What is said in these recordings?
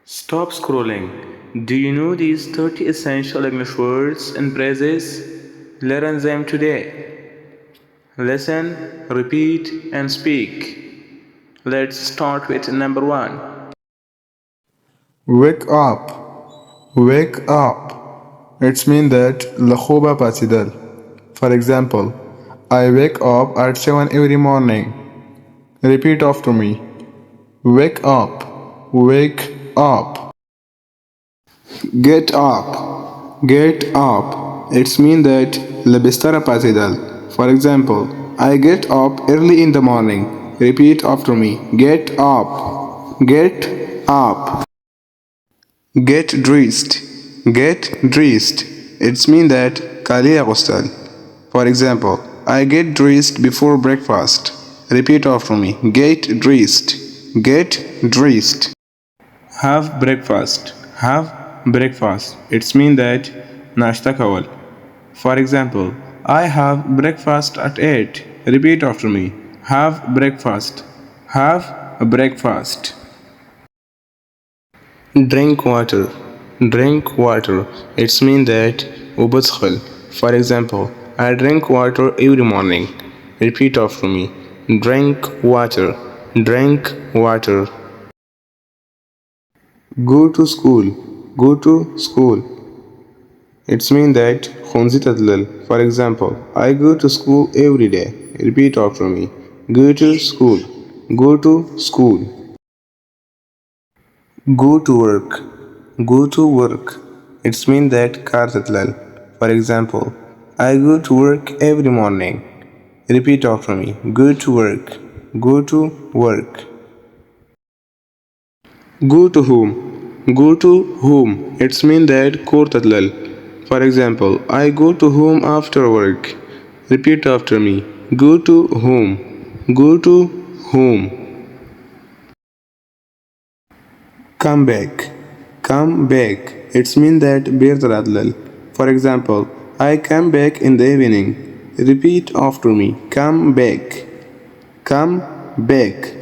Stop scrolling. Do you know these 30 essential English words and phrases? Learn them today. Listen, repeat, and speak. Let's start with number one. Wake up. Wake up. It's mean that lakhuba pasidal. For example, I wake up at 7 every morning. Repeat after me. Wake up. Wake up. Get up. Get up. It's mean that labistara pasidal. For example, I get up early in the morning. Repeat after me. Get up. Get up. Get dressed. Get dressed. It's mean that Kaliya Ghustal. For example, I get dressed before breakfast. Repeat after me. Get dressed. Get dressed. Have breakfast. Have breakfast. It's mean that nashta kawal. For example, I have breakfast at 8. Repeat after me. Have breakfast. Have breakfast. Drink water. Drink water. It's mean that ubadkhal. For example, I drink water every morning. Repeat after me. Drink water. Drink water. Go to school. Go to school. It's mean that khunzi tadlal. For example, I go to school every day. Repeat after me. Go to school. Go to school. Go to work. Go to work. It's mean that car tatlal. For example, I go to work every morning. Repeat after me. Go to work. Go to work. Go to whom. Go to whom. It's mean that kor tatlal. For example, I go to home after work. Repeat after me. Go to whom. Go to whom. Come back. Come back. It's mean that bir. For example, I come back in the evening. Repeat after me. Come back. Come back.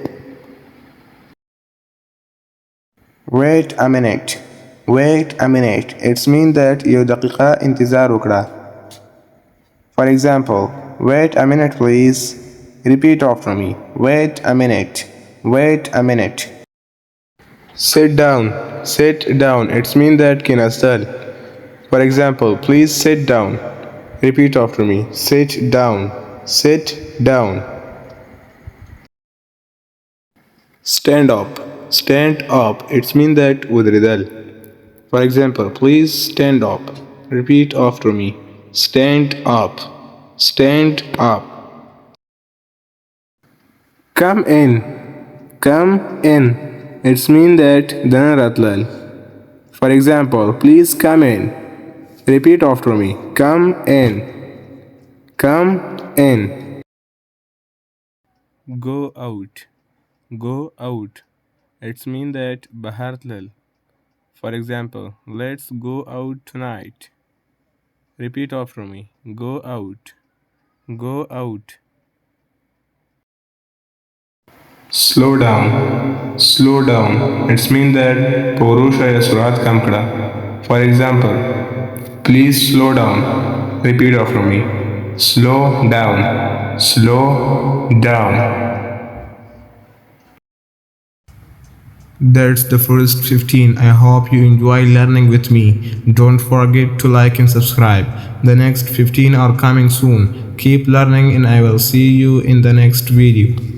Wait a minute. Wait a minute. It's mean that you daqiqa intizar ukra. For example, wait a minute please. Repeat after me. Wait a minute. Wait a minute. Sit down. Sit down. It's mean that kinastal. For example, please sit down. Repeat after me. Sit down. Sit down. Stand up. Stand up. It's mean that with ridal. For example, please stand up. Repeat after me. Stand up. Stand up. Come in. Come in. It's mean that dana ratlal. For example, please come in. Repeat after me. Come in. Come in. Go out. Go out. It's mean that bahartlal. For example, let's go out tonight. Repeat after me. Go out. Go out. Slow down. Slow down. It's mean that Purusha ya surat kam kada. For example, please slow down. Repeat after me. Slow down. Slow down. That's the first 15. I hope you enjoy learning with me. Don't forget to like and subscribe. The next 15 are coming soon. Keep learning and I will see you in the next video.